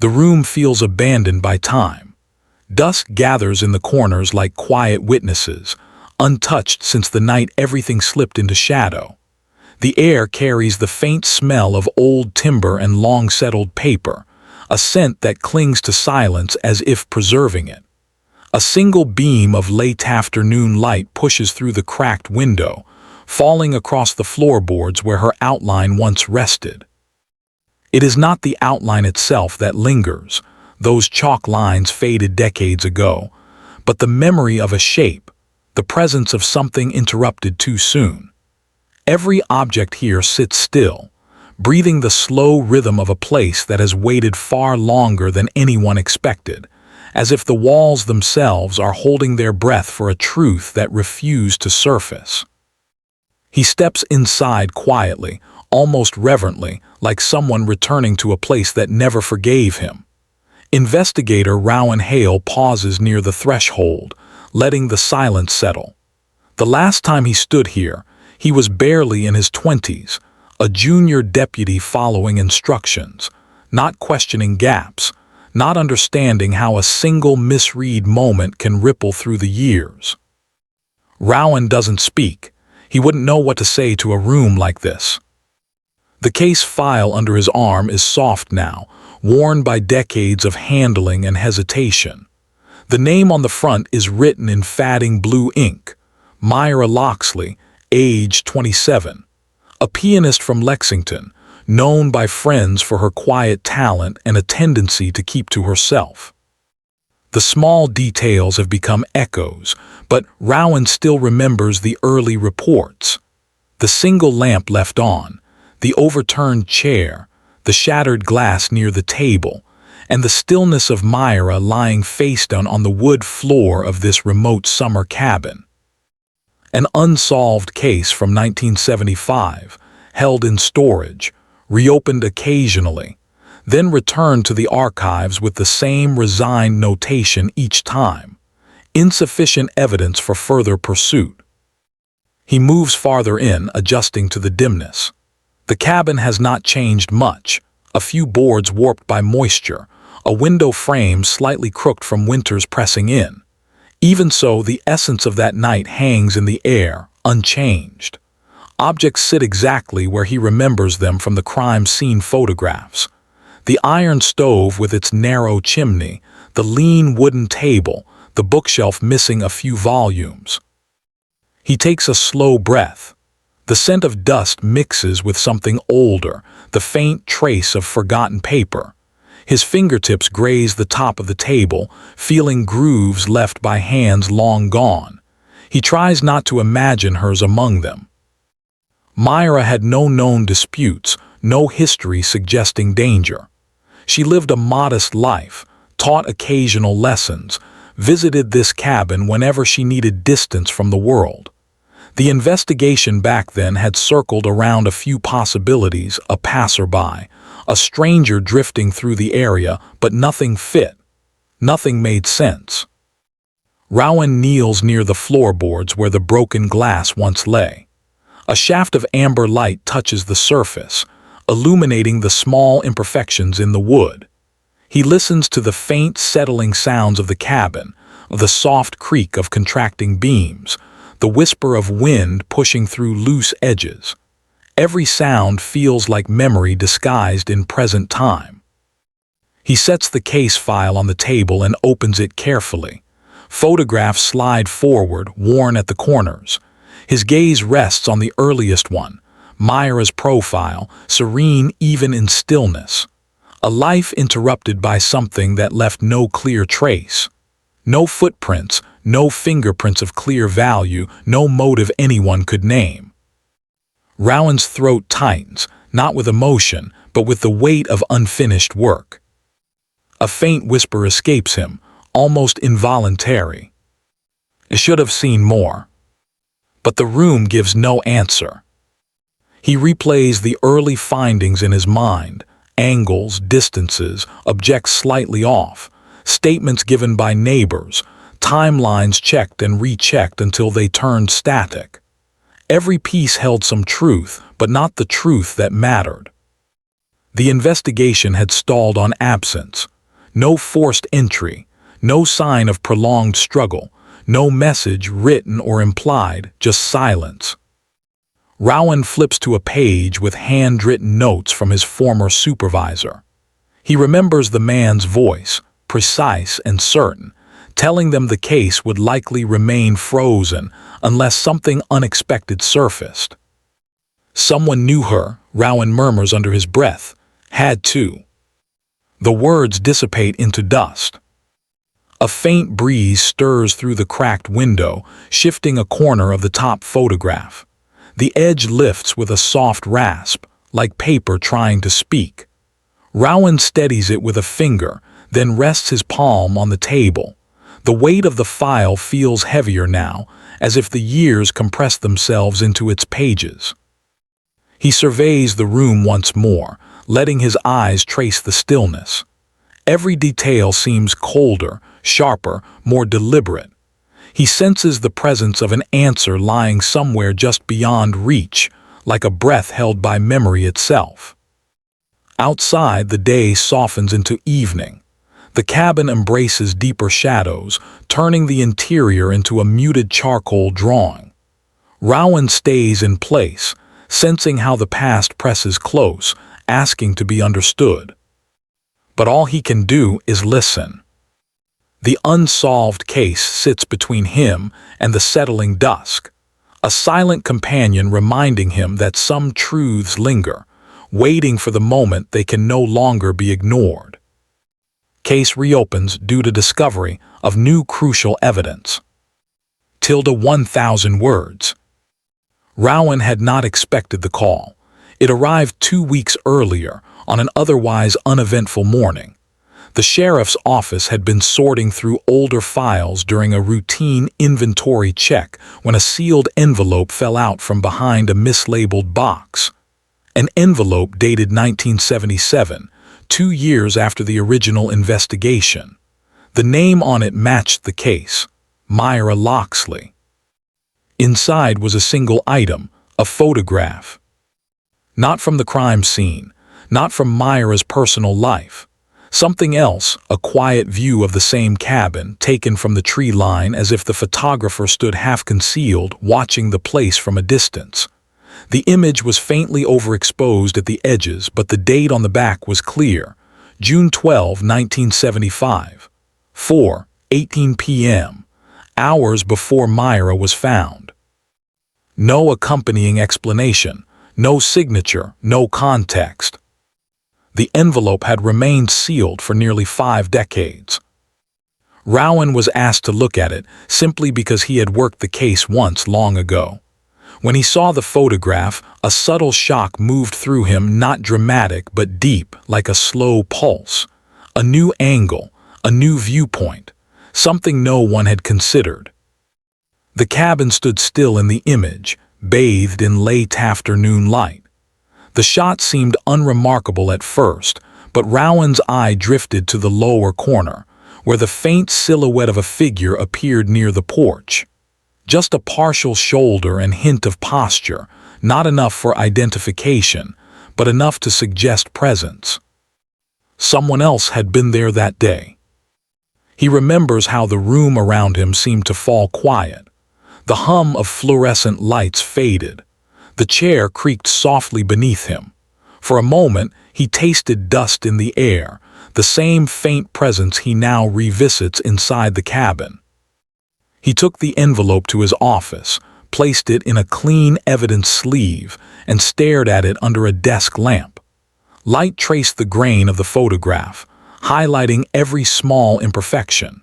The room feels abandoned by time. Dust gathers in the corners like quiet witnesses, untouched since the night everything slipped into shadow. The air carries the faint smell of old timber and long-settled paper, a scent that clings to silence as if preserving it. A single beam of late afternoon light pushes through the cracked window, falling across the floorboards where her outline once rested. It is not the outline itself that lingers, those chalk lines faded decades ago, but the memory of a shape, the presence of something interrupted too soon. Every object here sits still, breathing the slow rhythm of a place that has waited far longer than anyone expected, as if the walls themselves are holding their breath for a truth that refused to surface. He steps inside quietly, almost reverently, like someone returning to a place that never forgave him. Investigator Rowan Hale pauses near the threshold, letting the silence settle. The last time he stood here, he was barely in his 20s, a junior deputy following instructions, not questioning gaps, not understanding how a single misread moment can ripple through the years. Rowan doesn't speak. He wouldn't know what to say to a room like this. The case file under his arm is soft now, worn by decades of handling and hesitation. The name on the front is written in fading blue ink, Mira Loxley, age 27, a pianist from Lexington, known by friends for her quiet talent and a tendency to keep to herself. The small details have become echoes, but Rowan still remembers the early reports. The single lamp left on, the overturned chair, the shattered glass near the table, and the stillness of Mira lying face down on the wood floor of this remote summer cabin. An unsolved case from 1975, held in storage, reopened occasionally, then returned to the archives with the same resigned notation each time: insufficient evidence for further pursuit. He moves farther in, adjusting to the dimness. The cabin has not changed much, a few boards warped by moisture, a window frame slightly crooked from winters pressing in. Even so, the essence of that night hangs in the air, unchanged. Objects sit exactly where he remembers them from the crime scene photographs. The iron stove with its narrow chimney, the lean wooden table, the bookshelf missing a few volumes. He takes a slow breath. The scent of dust mixes with something older, the faint trace of forgotten paper. His fingertips graze the top of the table, feeling grooves left by hands long gone. He tries not to imagine hers among them. Mira had no known disputes, no history suggesting danger. She lived a modest life, taught occasional lessons, visited this cabin whenever she needed distance from the world. The investigation back then had circled around a few possibilities: a passerby, a stranger drifting through the area, but nothing fit. Nothing made sense. Rowan kneels near the floorboards where the broken glass once lay. A shaft of amber light touches the surface, illuminating the small imperfections in the wood. He listens to the faint, settling sounds of the cabin, the soft creak of contracting beams, the whisper of wind pushing through loose edges. Every sound feels like memory disguised in present time. He sets the case file on the table and opens it carefully. Photographs slide forward, worn at the corners. His gaze rests on the earliest one, Mira's profile, serene even in stillness. A life interrupted by something that left no clear trace. No footprints, no fingerprints of clear value, no motive anyone could name. Rowan's throat tightens, not with emotion, but with the weight of unfinished work. A faint whisper escapes him, almost involuntary. "I should have seen more." But the room gives no answer. He replays the early findings in his mind: angles, distances, objects slightly off, statements given by neighbors, timelines checked and rechecked until they turned static. Every piece held some truth, but not the truth that mattered. The investigation had stalled on absence. No forced entry, no sign of prolonged struggle, no message written or implied, just silence. Rowan flips to a page with handwritten notes from his former supervisor. He remembers the man's voice, precise and certain, telling them the case would likely remain frozen unless something unexpected surfaced. Someone knew her, Rowan murmurs under his breath. Had to. The words dissipate into dust. A faint breeze stirs through the cracked window, shifting a corner of the top photograph. The edge lifts with a soft rasp, like paper trying to speak. Rowan steadies it with a finger, then rests his palm on the table. The weight of the file feels heavier now, as if the years compress themselves into its pages. He surveys the room once more, letting his eyes trace the stillness. Every detail seems colder, sharper, more deliberate. He senses the presence of an answer lying somewhere just beyond reach, like a breath held by memory itself. Outside, the day softens into evening. The cabin embraces deeper shadows, turning the interior into a muted charcoal drawing. Rowan stays in place, sensing how the past presses close, asking to be understood. But all he can do is listen. The unsolved case sits between him and the settling dusk, a silent companion reminding him that some truths linger, waiting for the moment they can no longer be ignored. Case reopens due to discovery of new crucial evidence. 1,000 words. Rowan had not expected the call. It arrived 2 weeks earlier, on an otherwise uneventful morning. The sheriff's office had been sorting through older files during a routine inventory check when a sealed envelope fell out from behind a mislabeled box. An envelope dated 1977, 2 years after the original investigation. The name on it matched the case, Mira Loxley. Inside was a single item, a photograph. Not from the crime scene, not from Myra's personal life. Something else, a quiet view of the same cabin, taken from the tree line as if the photographer stood half-concealed, watching the place from a distance. The image was faintly overexposed at the edges, but the date on the back was clear. June 12, 1975. 4:18 p.m. Hours before Myra was found. No accompanying explanation, no signature, no context. The envelope had remained sealed for nearly 5 decades. Rowan was asked to look at it simply because he had worked the case once long ago. When he saw the photograph, a subtle shock moved through him, not dramatic but deep, like a slow pulse. A new angle, a new viewpoint, something no one had considered. The cabin stood still in the image, bathed in late afternoon light. The shot seemed unremarkable at first, but Rowan's eye drifted to the lower corner, where the faint silhouette of a figure appeared near the porch. Just a partial shoulder and hint of posture, not enough for identification, but enough to suggest presence. Someone else had been there that day. He remembers how the room around him seemed to fall quiet. The hum of fluorescent lights faded. The chair creaked softly beneath him. For a moment, he tasted dust in the air, the same faint presence he now revisits inside the cabin. He took the envelope to his office, placed it in a clean evidence sleeve, and stared at it under a desk lamp. Light traced the grain of the photograph, highlighting every small imperfection.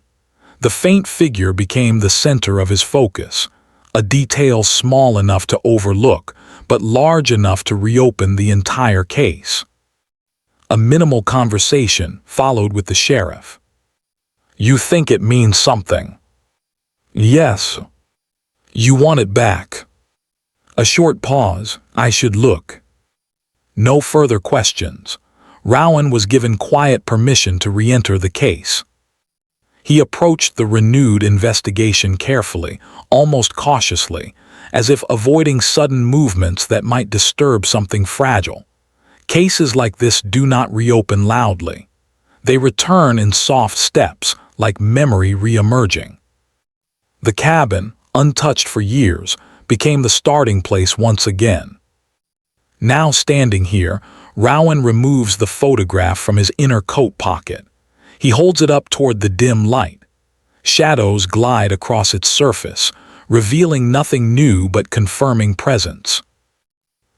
The faint figure became the center of his focus, a detail small enough to overlook, but large enough to reopen the entire case. A minimal conversation followed with the sheriff. "You think it means something?" "Yes." "You want it back?" A short pause. "I should look." No further questions. Rowan was given quiet permission to re-enter the case. He approached the renewed investigation carefully, almost cautiously, as if avoiding sudden movements that might disturb something fragile. Cases like this do not reopen loudly. They return in soft steps, like memory re-emerging. The cabin, untouched for years, became the starting place once again. Now standing here, Rowan removes the photograph from his inner coat pocket. He holds it up toward the dim light. Shadows glide across its surface, revealing nothing new but confirming presence.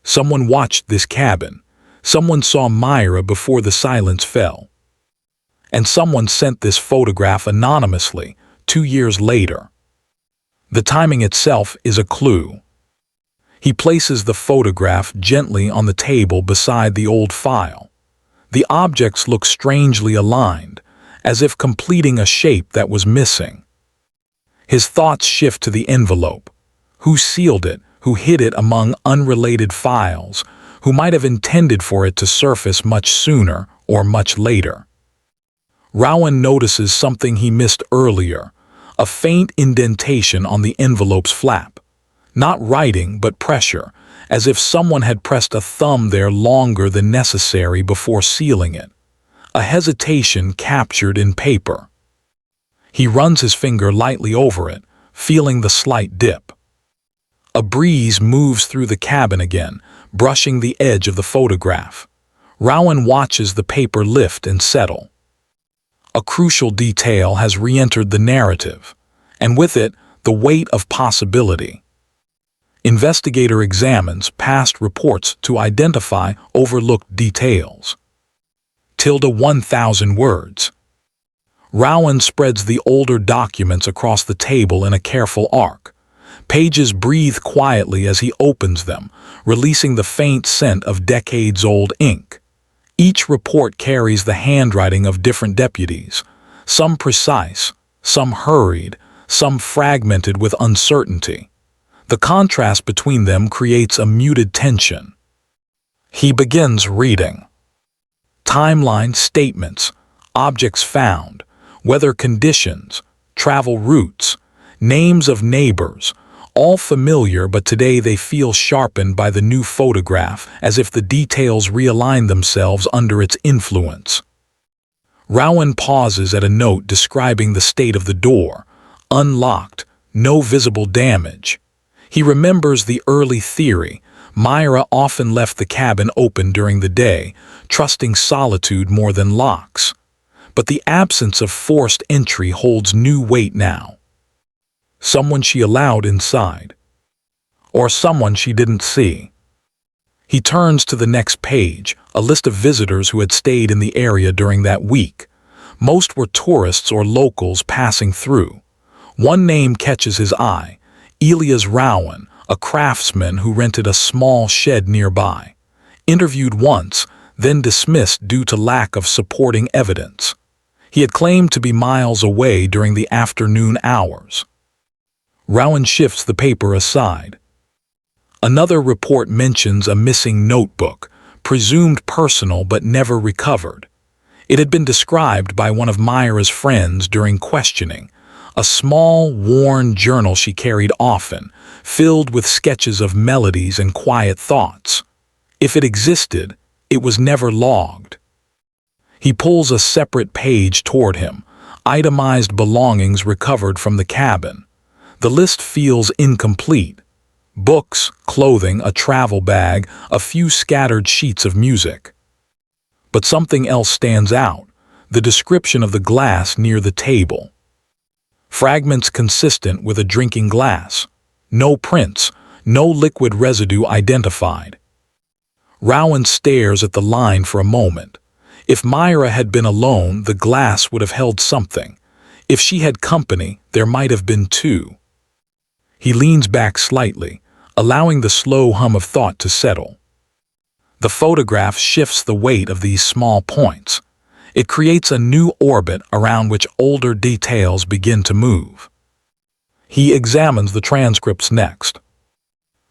Someone watched this cabin. Someone saw Myra before the silence fell. And someone sent this photograph anonymously, 2 years later. The timing itself is a clue. He places the photograph gently on the table beside the old file. The objects look strangely aligned, as if completing a shape that was missing. His thoughts shift to the envelope. Who sealed it? Who hid it among unrelated files? Who might have intended for it to surface much sooner or much later? Rowan notices something he missed earlier, a faint indentation on the envelope's flap. Not writing, but pressure, as if someone had pressed a thumb there longer than necessary before sealing it. A hesitation captured in paper. He runs his finger lightly over it, feeling the slight dip. A breeze moves through the cabin again, brushing the edge of the photograph. Rowan watches the paper lift and settle. A crucial detail has re-entered the narrative, and with it, the weight of possibility. Investigator examines past reports to identify overlooked details. 1,000 words. Rowan spreads the older documents across the table in a careful arc. Pages breathe quietly as he opens them, releasing the faint scent of decades-old ink. Each report carries the handwriting of different deputies, some precise, some hurried, some fragmented with uncertainty. The contrast between them creates a muted tension. He begins reading. Timeline statements, objects found, weather conditions, travel routes, names of neighbors, all familiar, but today they feel sharpened by the new photograph, as if the details realign themselves under its influence. Rowan pauses at a note describing the state of the door, unlocked, no visible damage. He remembers the early theory. Myra often left the cabin open during the day, trusting solitude more than locks. But the absence of forced entry holds new weight now. Someone she allowed inside. Or someone she didn't see. He turns to the next page, a list of visitors who had stayed in the area during that week. Most were tourists or locals passing through. One name catches his eye, Elias Rowan, a craftsman who rented a small shed nearby. Interviewed once, then dismissed due to lack of supporting evidence. He had claimed to be miles away during the afternoon hours. Rowan shifts the paper aside. Another report mentions a missing notebook, presumed personal but never recovered. It had been described by one of Myra's friends during questioning, a small, worn journal she carried often, filled with sketches of melodies and quiet thoughts. If it existed, it was never logged. He pulls a separate page toward him, itemized belongings recovered from the cabin. The list feels incomplete. Books, clothing, a travel bag, a few scattered sheets of music. But something else stands out, the description of the glass near the table. Fragments consistent with a drinking glass. No prints, no liquid residue identified. Rowan stares at the line for a moment. If Myra had been alone, the glass would have held something. If she had company, there might have been two. He leans back slightly, allowing the slow hum of thought to settle. The photograph shifts the weight of these small points. It creates a new orbit around which older details begin to move. He examines the transcripts next.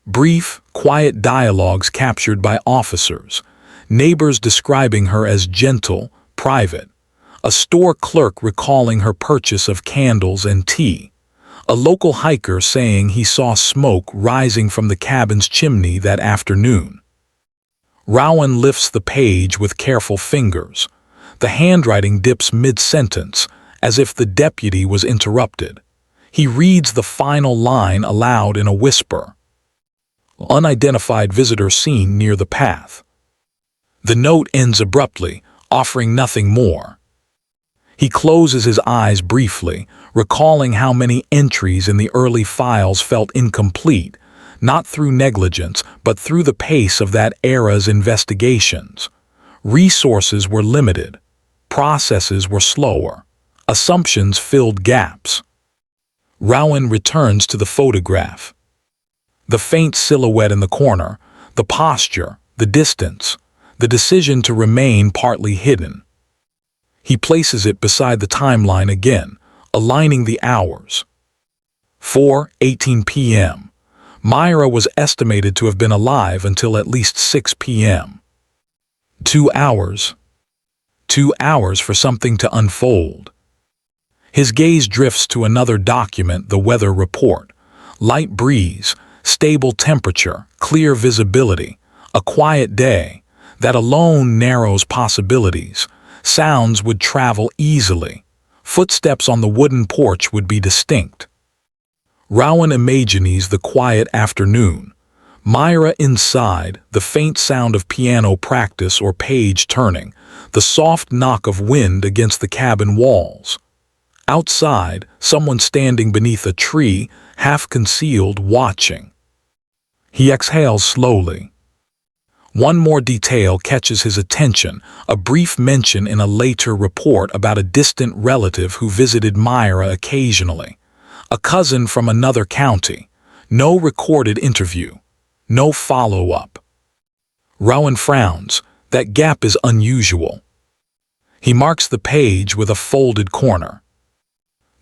Brief, quiet dialogues captured by officers, neighbors describing her as gentle, private, a store clerk recalling her purchase of candles and tea, a local hiker saying he saw smoke rising from the cabin's chimney that afternoon. Rowan lifts the page with careful fingers. The handwriting dips mid-sentence, as if the deputy was interrupted. He reads the final line aloud in a whisper. Unidentified visitor seen near the path. The note ends abruptly, offering nothing more. He closes his eyes briefly, recalling how many entries in the early files felt incomplete, not through negligence, but through the pace of that era's investigations. Resources were limited. Processes were slower. Assumptions filled gaps. Rowan returns to the photograph. The faint silhouette in the corner, the posture, the distance, the decision to remain partly hidden. He places it beside the timeline again, aligning the hours. 4:18 p.m. Mira was estimated to have been alive until at least 6 p.m. 2 hours. 2 hours for something to unfold. His gaze drifts to another document, the weather report. Light breeze, stable temperature, clear visibility, a quiet day. That alone narrows possibilities. Sounds would travel easily. Footsteps on the wooden porch would be distinct. Rowan imagines the quiet afternoon. Mira inside, the faint sound of piano practice or page turning, the soft knock of wind against the cabin walls. Outside, someone standing beneath a tree, half concealed, watching. He exhales slowly. One more detail catches his attention, a brief mention in a later report about a distant relative who visited Mira occasionally. A cousin from another county. No recorded interview. No follow-up. Rowan frowns. That gap is unusual. He marks the page with a folded corner.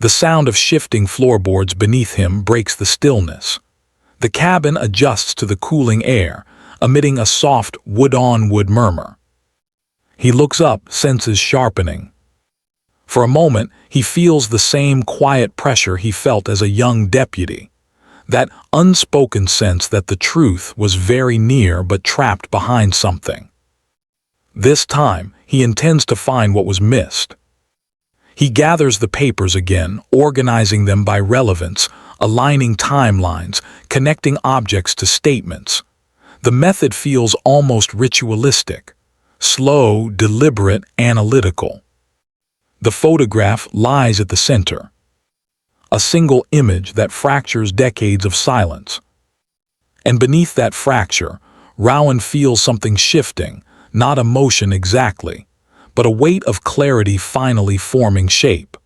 The sound of shifting floorboards beneath him breaks the stillness. The cabin adjusts to the cooling air, emitting a soft wood-on-wood murmur. He looks up, senses sharpening. For a moment, he feels the same quiet pressure he felt as a young deputy. That unspoken sense that the truth was very near but trapped behind something. This time, he intends to find what was missed. He gathers the papers again, organizing them by relevance, aligning timelines, connecting objects to statements. The method feels almost ritualistic. Slow, deliberate, analytical. The photograph lies at the center. A single image that fractures decades of silence. And beneath that fracture, Rowan feels something shifting, not emotion exactly, but a weight of clarity finally forming shape.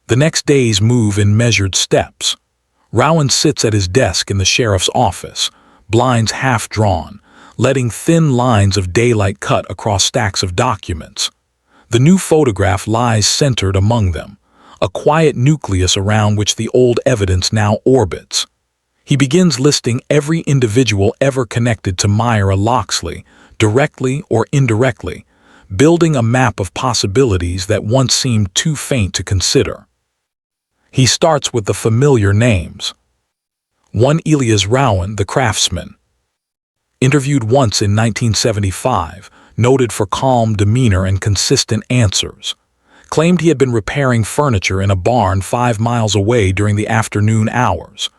The next days move in measured steps. Rowan sits at his desk in the sheriff's office, blinds half drawn, letting thin lines of daylight cut across stacks of documents. The new photograph lies centered among them, a quiet nucleus around which the old evidence now orbits. He begins listing every individual ever connected to Mira Loxley, directly or indirectly, building a map of possibilities that once seemed too faint to consider. He starts with the familiar names. 1 Elias Rowan, the craftsman. Interviewed once in 1975, noted for calm demeanor and consistent answers. Claimed he had been repairing furniture in a barn 5 miles away during the afternoon hours.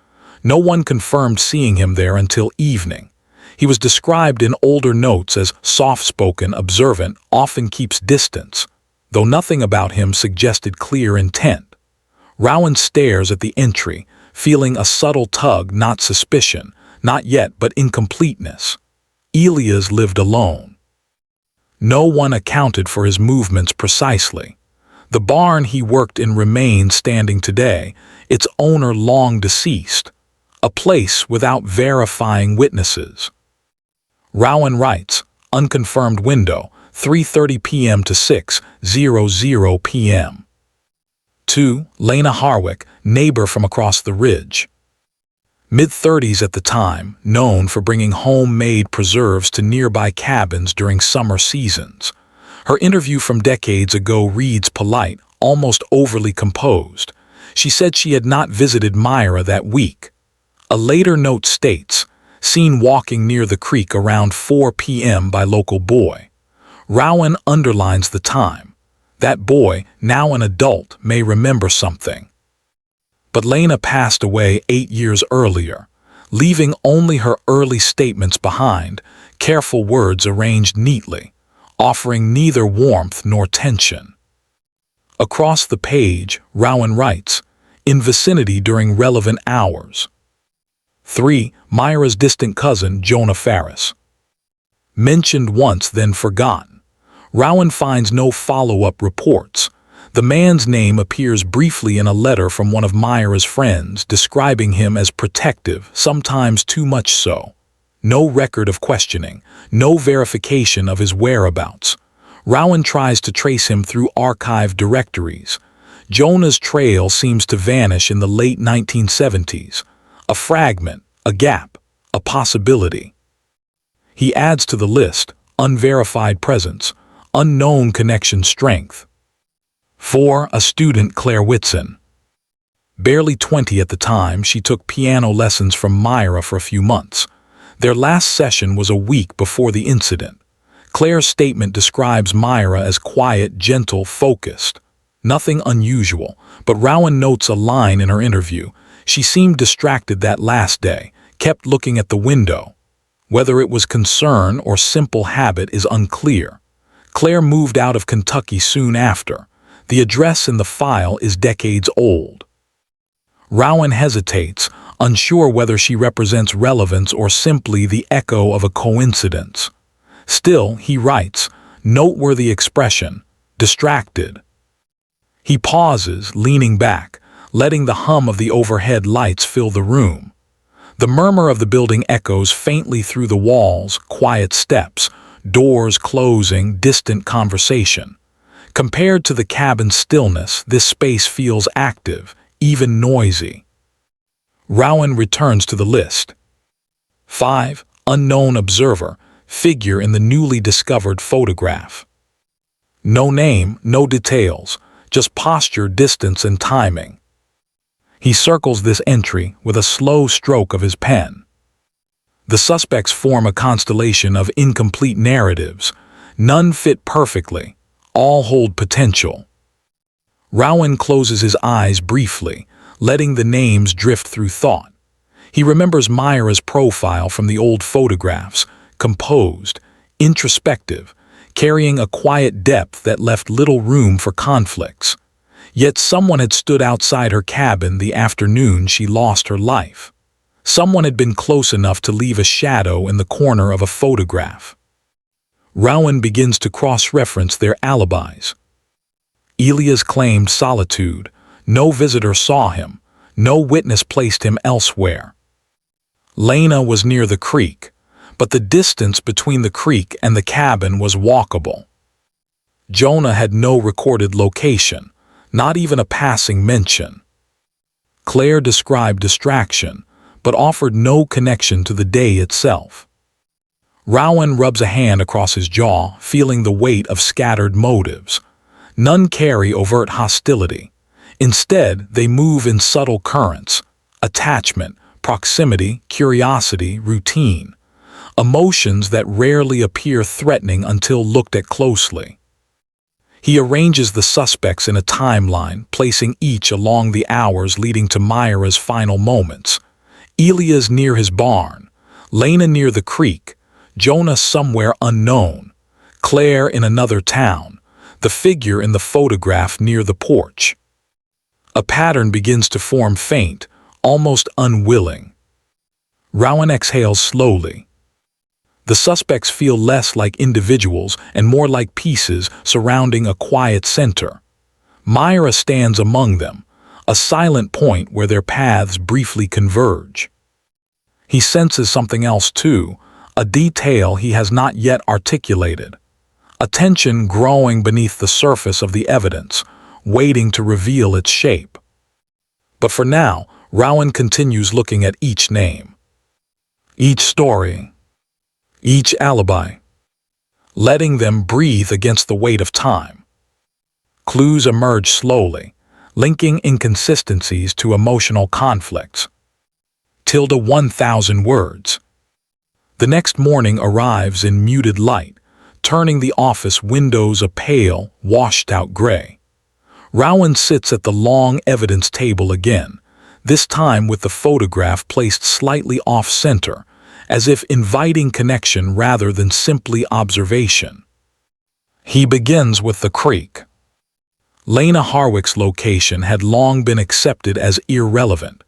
No one confirmed seeing him there until evening. He was described in older notes as soft-spoken, observant, often keeps distance, though nothing about him suggested clear intent. Rowan stares at the entry, feeling a subtle tug, not suspicion, not yet, but incompleteness. Elias lived alone. No one accounted for his movements precisely. The barn he worked in remains standing today, its owner long deceased. A place without verifying witnesses. Rowan writes, unconfirmed window, 3:30 p.m. to 6:00 p.m. 2. Lena Harwick, neighbor from across the ridge. Mid-30s at the time, known for bringing homemade preserves to nearby cabins during summer seasons. Her interview from decades ago reads polite, almost overly composed. She said she had not visited Mira that week. A later note states, seen walking near the creek around 4 p.m. by local boy. Rowan underlines the time. That boy, now an adult, may remember something. But Lena passed away 8 years earlier, leaving only her early statements behind, careful words arranged neatly, offering neither warmth nor tension. Across the page, Rowan writes, "In vicinity during relevant hours." 3. Myra's distant cousin, Jonah Ferris. Mentioned once, then forgotten. Rowan finds no follow-up reports. The man's name appears briefly in a letter from one of Myra's friends, describing him as protective, sometimes too much so. No record of questioning, no verification of his whereabouts. Rowan tries to trace him through archive directories. Jonah's trail seems to vanish in the late 1970s. A fragment, a gap, a possibility. He adds to the list, unverified presence, unknown connection strength. 4. A student, Claire Whitson. Barely 20 at the time, she took piano lessons from Myra for a few months. Their last session was a week before the incident. Claire's statement describes Myra as quiet, gentle, focused. Nothing unusual, but Rowan notes a line in her interview. She seemed distracted that last day, kept looking at the window. Whether it was concern or simple habit is unclear. Claire moved out of Kentucky soon after. The address in the file is decades old. Rowan hesitates, unsure whether she represents relevance or simply the echo of a coincidence. Still, he writes, noteworthy expression, distracted. He pauses, leaning back, letting the hum of the overhead lights fill the room. The murmur of the building echoes faintly through the walls, quiet steps, doors closing, distant conversation. Compared to the cabin's stillness, this space feels active, even noisy. Rowan returns to the list. 5. Unknown observer, figure in the newly discovered photograph. No name, no details, just posture, distance, and timing. He circles this entry with a slow stroke of his pen. The suspects form a constellation of incomplete narratives. None fit perfectly. All hold potential. Rowan closes his eyes briefly, letting the names drift through thought. He remembers Myra's profile from the old photographs, composed, introspective, carrying a quiet depth that left little room for conflicts. Yet someone had stood outside her cabin the afternoon she lost her life. Someone had been close enough to leave a shadow in the corner of a photograph. Rowan begins to cross-reference their alibis. Elias claimed solitude. No visitor saw him. No witness placed him elsewhere. Lena was near the creek, but the distance between the creek and the cabin was walkable. Jonah had no recorded location, not even a passing mention. Claire described distraction, but offered no connection to the day itself. Rowan rubs a hand across his jaw, feeling the weight of scattered motives. None carry overt hostility. Instead, they move in subtle currents: attachment, proximity, curiosity, routine. Emotions that rarely appear threatening until looked at closely. He arranges the suspects in a timeline, placing each along the hours leading to Myra's final moments. Elias near his barn, Lena near the creek, Jonah somewhere unknown, Claire in another town, the figure in the photograph near the porch. A pattern begins to form, faint, almost unwilling. Rowan exhales slowly. The suspects feel less like individuals and more like pieces surrounding a quiet center. Myra stands among them, a silent point where their paths briefly converge. He senses something else too, a detail he has not yet articulated. A tension growing beneath the surface of the evidence, waiting to reveal its shape. But for now, Rowan continues looking at each name, each story, each alibi, letting them breathe against the weight of time. Clues emerge slowly, linking inconsistencies to emotional conflicts. 1,000 words. The next morning arrives in muted light, turning the office windows a pale, washed-out gray. Rowan sits at the long evidence table again, this time with the photograph placed slightly off-center, as if inviting connection rather than simply observation. He begins with the creek. Lena Harwick's location had long been accepted as irrelevant,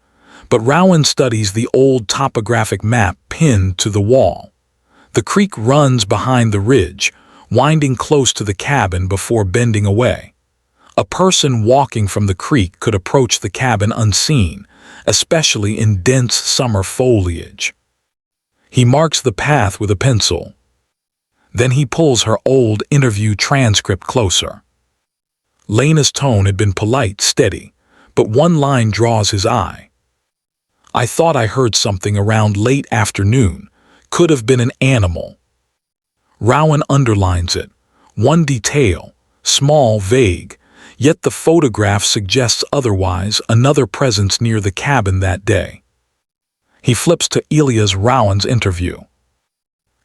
but Rowan studies the old topographic map pinned to the wall. The creek runs behind the ridge, winding close to the cabin before bending away. A person walking from the creek could approach the cabin unseen, especially in dense summer foliage. He marks the path with a pencil. Then he pulls her old interview transcript closer. Lena's tone had been polite, steady, but one line draws his eye. "I thought I heard something around late afternoon. Could have been an animal." Rowan underlines it. One detail, small, vague, yet the photograph suggests otherwise, another presence near the cabin that day. He flips to Elias Rowan's interview.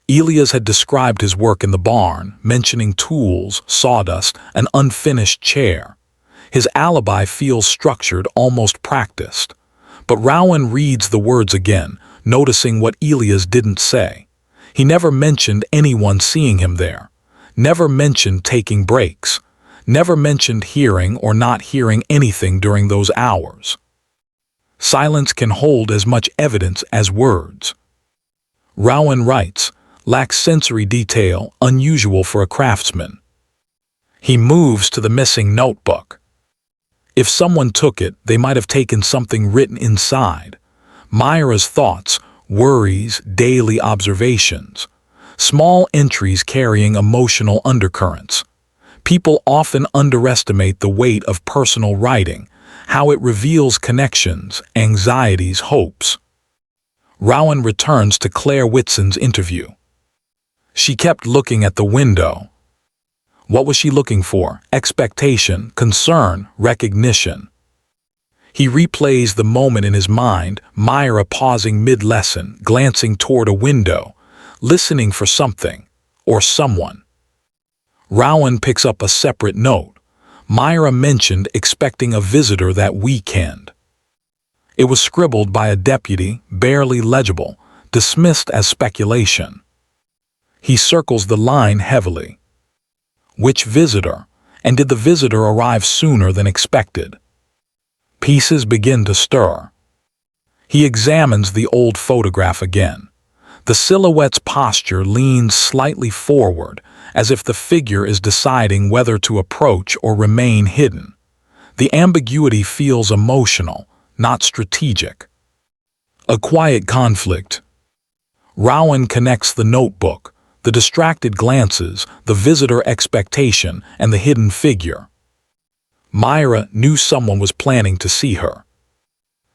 Elias had described his work in the barn, mentioning tools, sawdust, an unfinished chair. His alibi feels structured, almost practiced. But Rowan reads the words again, noticing what Elias didn't say. He never mentioned anyone seeing him there, never mentioned taking breaks, never mentioned hearing or not hearing anything during those hours. Silence can hold as much evidence as words. Rowan writes, "Lacks sensory detail, unusual for a craftsman." He moves to the missing notebook. If someone took it, they might have taken something written inside. Myra's thoughts, worries, daily observations. Small entries carrying emotional undercurrents. People often underestimate the weight of personal writing, how it reveals connections, anxieties, hopes. Rowan returns to Claire Whitson's interview. She kept looking at the window. What was she looking for? Expectation, concern, recognition. He replays the moment in his mind, Myra pausing mid-lesson, glancing toward a window, listening for something, or someone. Rowan picks up a separate note. Myra mentioned expecting a visitor that weekend. It was scribbled by a deputy, barely legible, dismissed as speculation. He circles the line heavily. Which visitor? And did the visitor arrive sooner than expected? Pieces begin to stir. He examines the old photograph again. The silhouette's posture leans slightly forward, as if the figure is deciding whether to approach or remain hidden. The ambiguity feels emotional, not strategic. A quiet conflict. Rowan connects the notebook, the distracted glances, the visitor expectation, and the hidden figure. Myra knew someone was planning to see her.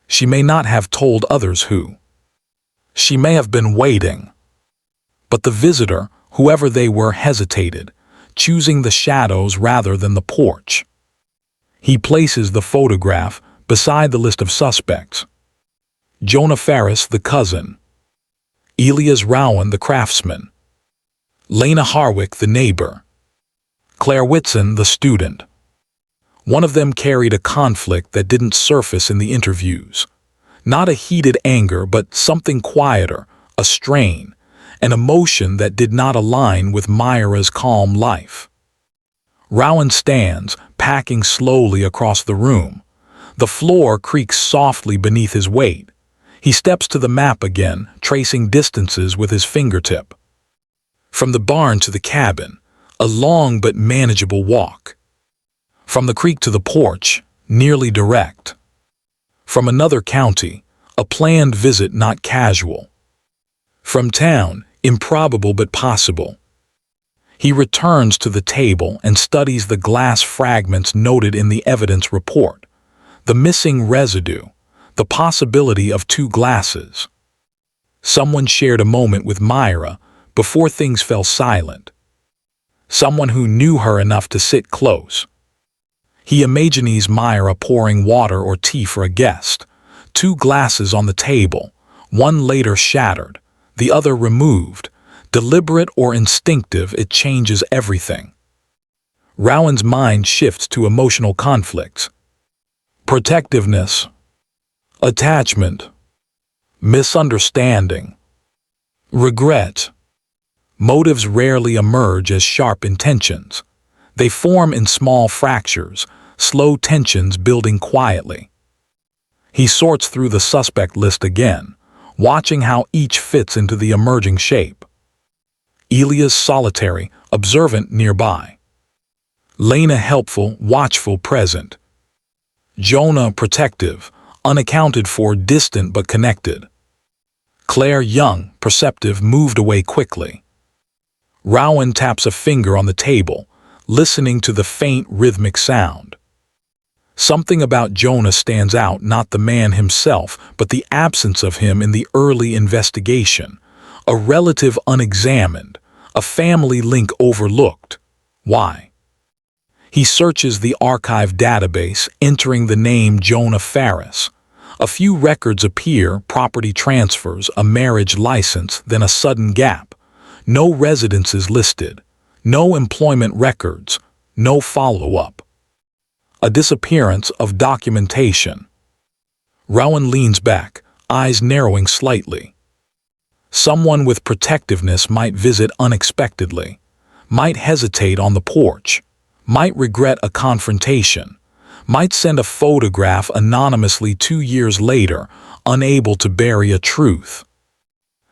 She may not have told others who. She may have been waiting. But the visitor, whoever they were, hesitated, choosing the shadows rather than the porch. He places the photograph beside the list of suspects. Jonah Ferris, the cousin. Elias Rowan, the craftsman. Lena Harwick, the neighbor. Claire Whitson, the student. One of them carried a conflict that didn't surface in the interviews. Not a heated anger, but something quieter, a strain, an emotion that did not align with Myra's calm life. Rowan stands, packing slowly across the room. The floor creaks softly beneath his weight. He steps to the map again, tracing distances with his fingertip. From the barn to the cabin, a long but manageable walk. From the creek to the porch, nearly direct. From another county, a planned visit not casual. From town, improbable but possible. He returns to the table and studies the glass fragments noted in the evidence report. The missing residue, the possibility of 2 glasses. Someone shared a moment with Myra before things fell silent. Someone who knew her enough to sit close. He imagines Myra pouring water or tea for a guest. 2 glasses on the table, one later shattered, the other removed. Deliberate or instinctive, it changes everything. Rowan's mind shifts to emotional conflicts. Protectiveness, attachment, misunderstanding, regret. Motives rarely emerge as sharp intentions. They form in small fractures, slow tensions building quietly. He sorts through the suspect list again, watching how each fits into the emerging shape. Elias solitary, observant nearby. Lena helpful, watchful, present. Jonah protective, unaccounted for, distant but connected. Claire young, perceptive, moved away quickly. Rowan taps a finger on the table, listening to the faint rhythmic sound. Something about Jonah stands out, not the man himself, but the absence of him in the early investigation. A relative unexamined, a family link overlooked. Why? He searches the archive database, entering the name Jonah Ferris. A few records appear, property transfers, a marriage license, then a sudden gap. No residences listed, no employment records, no follow-up. A disappearance of documentation. Rowan leans back, eyes narrowing slightly. Someone with protectiveness might visit unexpectedly, might hesitate on the porch, might regret a confrontation, might send a photograph anonymously 2 years later, unable to bury a truth.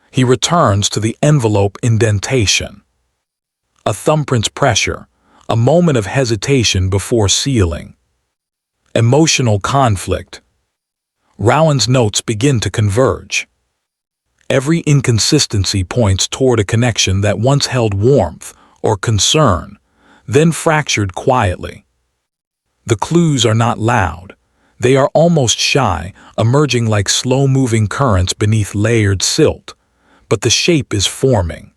He returns to the envelope indentation. A thumbprint's pressure, a moment of hesitation before sealing. Emotional conflict. Rowan's notes begin to converge. Every inconsistency points toward a connection that once held warmth or concern, then fractured quietly. The clues are not loud. They are almost shy, emerging like slow-moving currents beneath layered silt, but the shape is forming.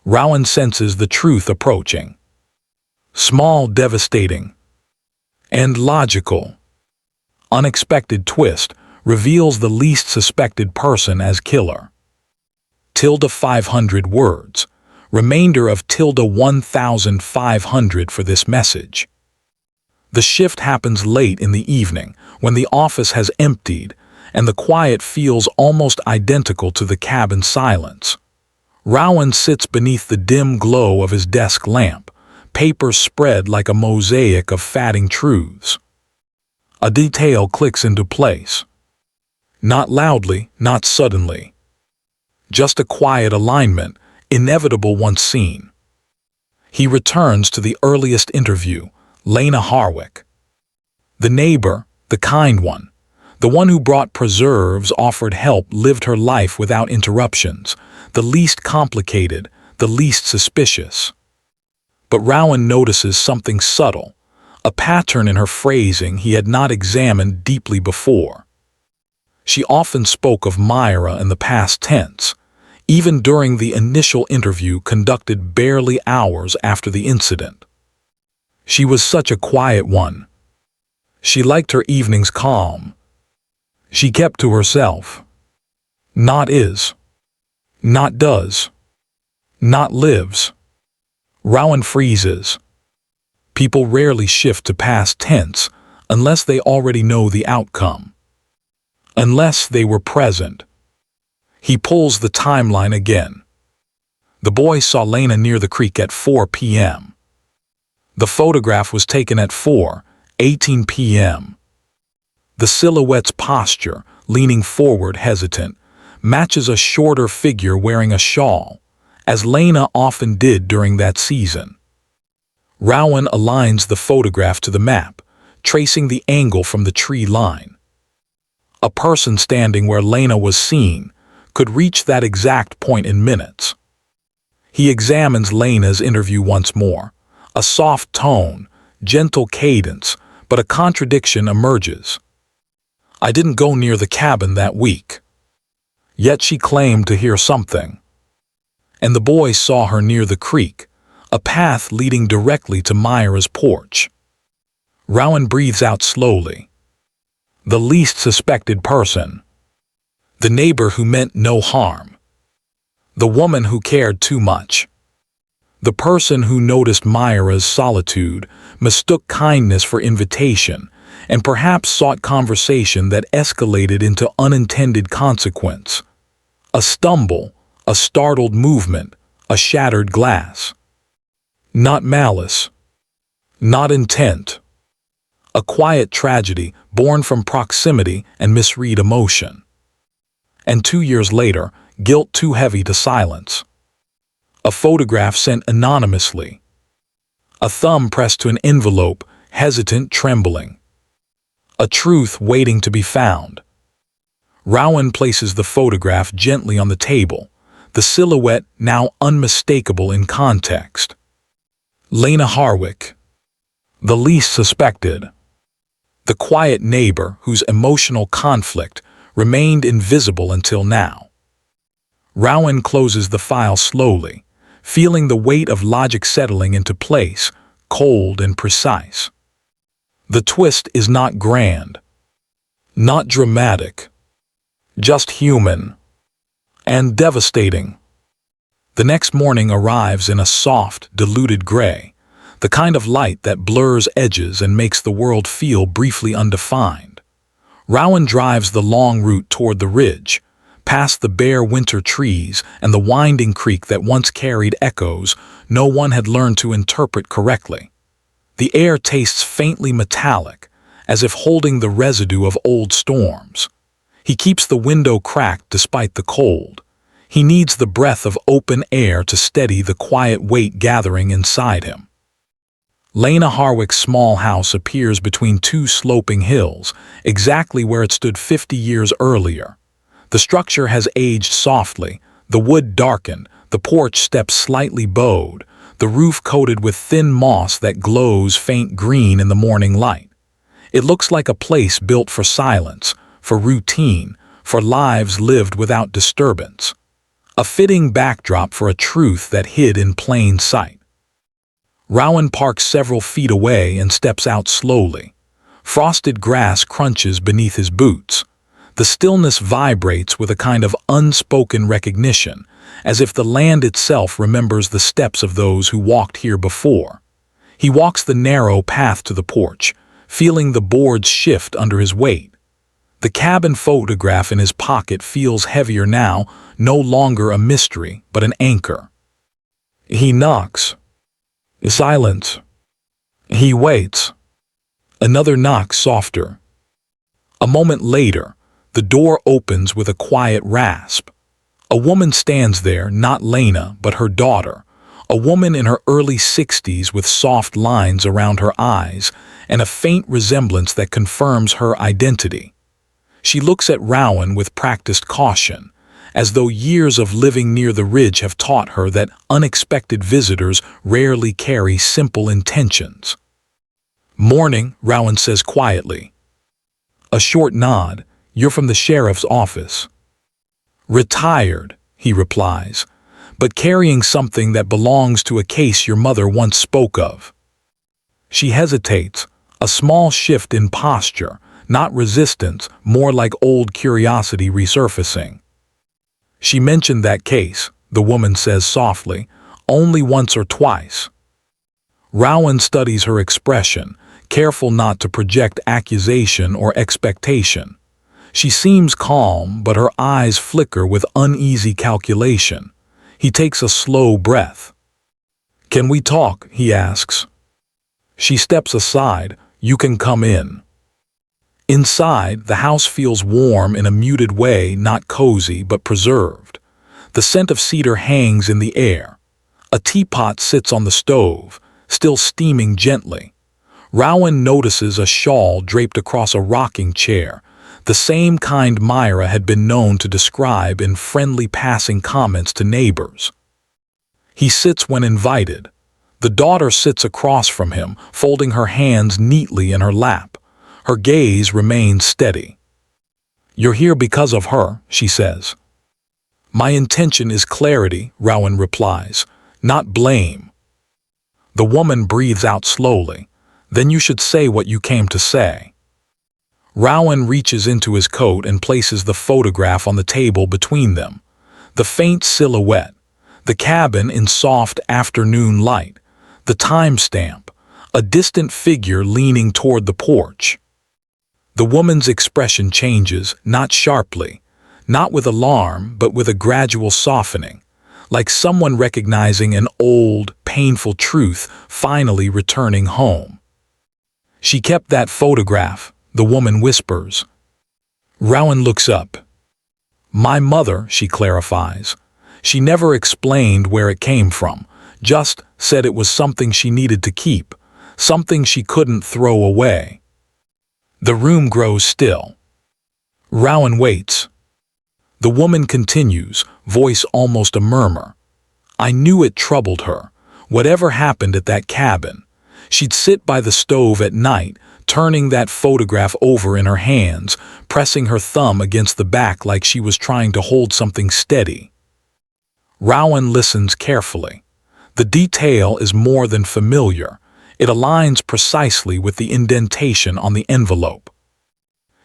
Rowan senses the truth approaching. Small, devastating, and logical. Unexpected twist reveals the least suspected person as killer. Tilde 500 words. Remainder of tilde 1,500 for this message. The shift happens late in the evening, when the office has emptied, and the quiet feels almost identical to the cabin's silence. Rowan sits beneath the dim glow of his desk lamp, papers spread like a mosaic of fatting truths. A detail clicks into place. Not loudly, not suddenly. Just a quiet alignment, inevitable once seen. He returns to the earliest interview, Lena Harwick. The neighbor, the kind one, the one who brought preserves, offered help, lived her life without interruptions, the least complicated, the least suspicious. But Rowan notices something subtle, a pattern in her phrasing he had not examined deeply before. She often spoke of Myra in the past tense, even during the initial interview conducted barely hours after the incident. She was such a quiet one. She liked her evenings calm. She kept to herself. Not is. Not does. Not lives. Rowan freezes. People rarely shift to past tense unless they already know the outcome. Unless they were present. He pulls the timeline again. The boy saw Lena near the creek at 4 p.m. The photograph was taken at 4:18 p.m. The silhouette's posture, leaning forward hesitant, matches a shorter figure wearing a shawl, as Lena often did during that season. Rowan aligns the photograph to the map, tracing the angle from the tree line. A person standing where Lena was seen could reach that exact point in minutes. He examines Lena's interview once more. A soft tone, gentle cadence, but a contradiction emerges. I didn't go near the cabin that week. Yet she claimed to hear something. And the boy saw her near the creek, a path leading directly to Myra's porch. Rowan breathes out slowly. The least suspected person. The neighbor who meant no harm. The woman who cared too much. The person who noticed Myra's solitude, mistook kindness for invitation, and perhaps sought conversation that escalated into unintended consequence. A stumble, a startled movement, a shattered glass. Not malice. Not intent. A quiet tragedy born from proximity and misread emotion. And 2 years later, guilt too heavy to silence. A photograph sent anonymously. A thumb pressed to an envelope, hesitant, trembling. A truth waiting to be found. Rowan places the photograph gently on the table, the silhouette now unmistakable in context. Lena Harwick. The least suspected. The quiet neighbor whose emotional conflict remained invisible until now. Rowan closes the file slowly, feeling the weight of logic settling into place, cold and precise. The twist is not grand, not dramatic, just human and devastating. The next morning arrives in a soft, diluted gray, the kind of light that blurs edges and makes the world feel briefly undefined. Rowan drives the long route toward the ridge, past the bare winter trees and the winding creek that once carried echoes no one had learned to interpret correctly. The air tastes faintly metallic, as if holding the residue of old storms. He keeps the window cracked despite the cold. He needs the breath of open air to steady the quiet weight gathering inside him. Lena Harwick's small house appears between two sloping hills, exactly where it stood 50 years earlier. The structure has aged softly, the wood darkened, the porch steps slightly bowed, the roof coated with thin moss that glows faint green in the morning light. It looks like a place built for silence, for routine, for lives lived without disturbance. A fitting backdrop for a truth that hid in plain sight. Rowan parks several feet away and steps out slowly. Frosted grass crunches beneath his boots. The stillness vibrates with a kind of unspoken recognition, as if the land itself remembers the steps of those who walked here before. He walks the narrow path to the porch, feeling the boards shift under his weight. The cabin photograph in his pocket feels heavier now, no longer a mystery, but an anchor. He knocks. Silence. He waits. Another knock, softer. A moment later, the door opens with a quiet rasp. A woman stands there, not Lena, but her daughter, a woman in her early 60s with soft lines around her eyes and a faint resemblance that confirms her identity. She looks at Rowan with practiced caution, as though years of living near the ridge have taught her that unexpected visitors rarely carry simple intentions. "Morning," Rowan says quietly. A short nod. "You're from the sheriff's office." "Retired," he replies, "but carrying something that belongs to a case your mother once spoke of." She hesitates, a small shift in posture, not resistance, more like old curiosity resurfacing. "She mentioned that case," the woman says softly, "only once or twice." Rowan studies her expression, careful not to project accusation or expectation. She seems calm, but her eyes flicker with uneasy calculation. He takes a slow breath. "Can we talk?" he asks. She steps aside. "You can come in." Inside, the house feels warm in a muted way, not cozy but preserved. The scent of cedar hangs in the air. A teapot sits on the stove, still steaming gently. Rowan notices a shawl draped across a rocking chair, the same kind Myra had been known to describe in friendly passing comments to neighbors. He sits when invited. The daughter sits across from him, folding her hands neatly in her lap. Her gaze remains steady. "You're here because of her," she says. "My intention is clarity," Rowan replies, "not blame." The woman breathes out slowly. "Then you should say what you came to say." Rowan reaches into his coat and places the photograph on the table between them. The faint silhouette, the cabin in soft afternoon light, the timestamp, a distant figure leaning toward the porch. The woman's expression changes, not sharply, not with alarm, but with a gradual softening, like someone recognizing an old, painful truth finally returning home. "She kept that photograph," the woman whispers. Rowan looks up. "My mother," she clarifies. "She never explained where it came from, just said it was something she needed to keep, something she couldn't throw away." The room grows still. Rowan waits. The woman continues, voice almost a murmur. "I knew it troubled her. Whatever happened at that cabin. She'd sit by the stove at night, turning that photograph over in her hands, pressing her thumb against the back like she was trying to hold something steady." Rowan listens carefully. The detail is more than familiar. It aligns precisely with the indentation on the envelope.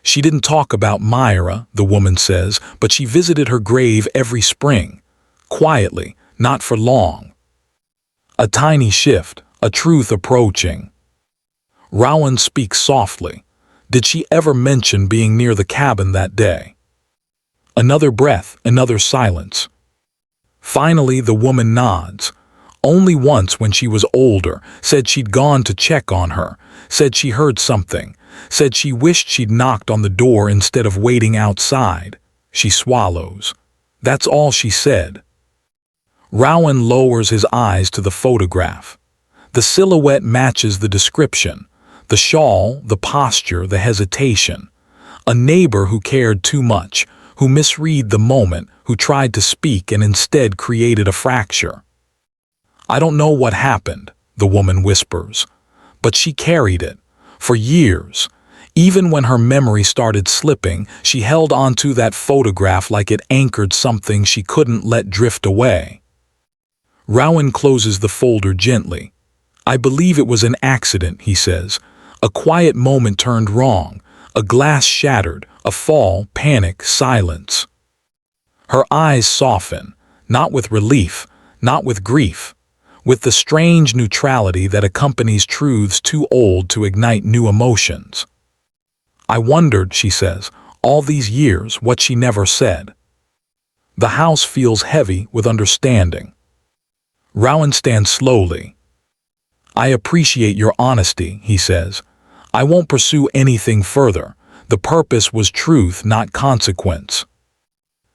"She didn't talk about Myra," the woman says, "but she visited her grave every spring. Quietly, not for long." A tiny shift, a truth approaching. Rowan speaks softly. "Did she ever mention being near the cabin that day?" Another breath, another silence. Finally, the woman nods. "Only once when she was older, said she'd gone to check on her, said she heard something, said she wished she'd knocked on the door instead of waiting outside." She swallows. "That's all she said." Rowan lowers his eyes to the photograph. The silhouette matches the description. The shawl, the posture, the hesitation. A neighbor who cared too much, who misread the moment, who tried to speak and instead created a fracture. "I don't know what happened," the woman whispers, "but she carried it. For years. Even when her memory started slipping, she held onto that photograph like it anchored something she couldn't let drift away." Rowan closes the folder gently. "I believe it was an accident," he says. "A quiet moment turned wrong. A glass shattered, a fall, panic, silence." Her eyes soften, not with relief, not with grief, with the strange neutrality that accompanies truths too old to ignite new emotions. "I wondered," she says, "all these years what she never said." The house feels heavy with understanding. Rowan stands slowly. "I appreciate your honesty," he says. "I won't pursue anything further. The purpose was truth, not consequence."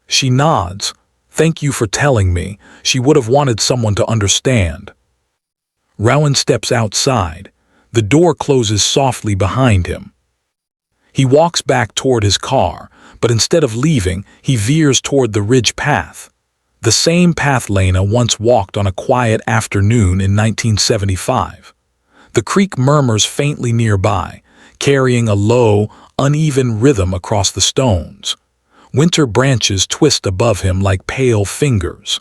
She nods. "Thank you for telling me. She would have wanted someone to understand." Rowan steps outside. The door closes softly behind him. He walks back toward his car, but instead of leaving, he veers toward the ridge path. The same path Lena once walked on a quiet afternoon in 1975. The creek murmurs faintly nearby, carrying a low, uneven rhythm across the stones. Winter branches twist above him like pale fingers.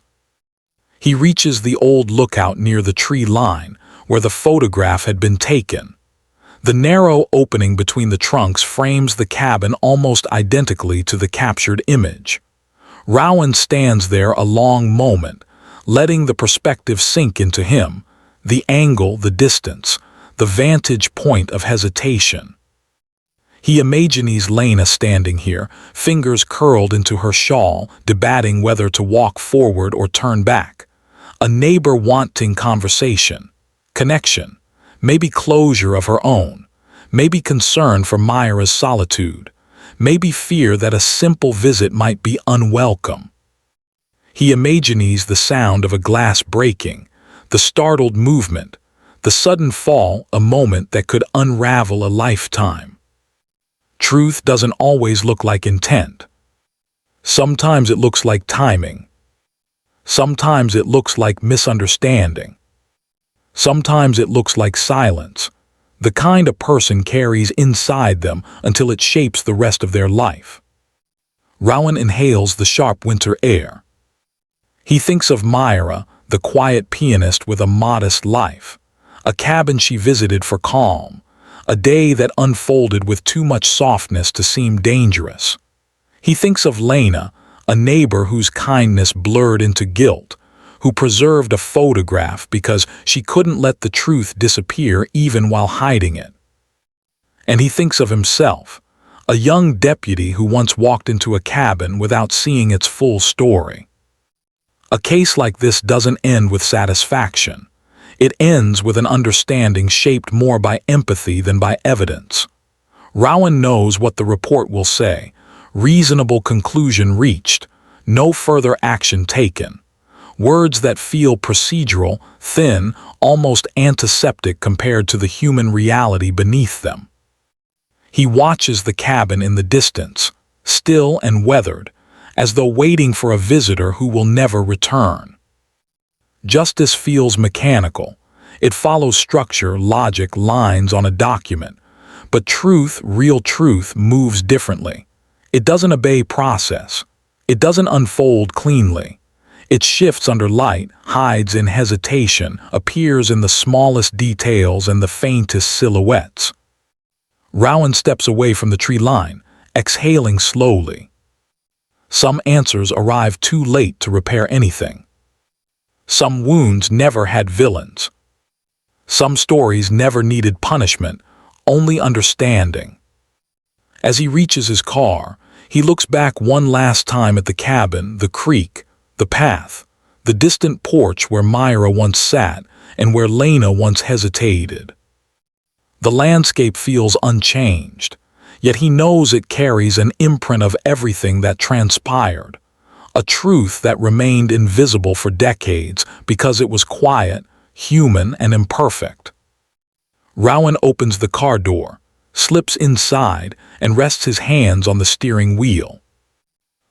He reaches the old lookout near the tree line, where the photograph had been taken. The narrow opening between the trunks frames the cabin almost identically to the captured image. Rowan stands there a long moment, letting the perspective sink into him, the angle, the distance, the vantage point of hesitation. He imagines Lena standing here, fingers curled into her shawl, debating whether to walk forward or turn back. A neighbor wanting conversation, connection, maybe closure of her own, maybe concern for Myra's solitude, maybe fear that a simple visit might be unwelcome. He imagines the sound of a glass breaking, the startled movement, the sudden fall, a moment that could unravel a lifetime. Truth doesn't always look like intent. Sometimes it looks like timing. Sometimes it looks like misunderstanding. Sometimes it looks like silence, the kind a person carries inside them until it shapes the rest of their life. Rowan inhales the sharp winter air. He thinks of Myra, the quiet pianist with a modest life, a cabin she visited for calm, a day that unfolded with too much softness to seem dangerous. He thinks of Lena, a neighbor whose kindness blurred into guilt, who preserved a photograph because she couldn't let the truth disappear even while hiding it. And he thinks of himself, a young deputy who once walked into a cabin without seeing its full story. A case like this doesn't end with satisfaction. It ends with an understanding shaped more by empathy than by evidence. Rowan knows what the report will say. Reasonable conclusion reached. No further action taken. Words that feel procedural, thin, almost antiseptic compared to the human reality beneath them. He watches the cabin in the distance, still and weathered, as though waiting for a visitor who will never return. Justice feels mechanical. It follows structure, logic, lines on a document. But truth, real truth, moves differently. It doesn't obey process. It doesn't unfold cleanly. It shifts under light, hides in hesitation, appears in the smallest details and the faintest silhouettes. Rowan steps away from the tree line, exhaling slowly. Some answers arrive too late to repair anything. Some wounds never had villains. Some stories never needed punishment, only understanding. As he reaches his car, he looks back one last time at the cabin, the creek, the path, the distant porch where Mira once sat and where Lena once hesitated. The landscape feels unchanged, yet he knows it carries an imprint of everything that transpired, a truth that remained invisible for decades because it was quiet, human, and imperfect. Rowan opens the car door, slips inside, and rests his hands on the steering wheel.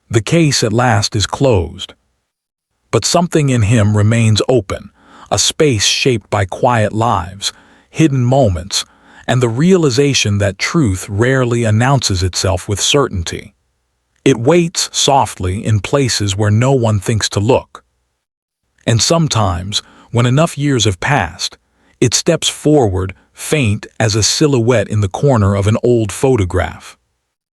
The case at last is closed. But something in him remains open, a space shaped by quiet lives, hidden moments, and the realization that truth rarely announces itself with certainty. It waits softly in places where no one thinks to look. And sometimes, when enough years have passed, it steps forward, faint as a silhouette in the corner of an old photograph.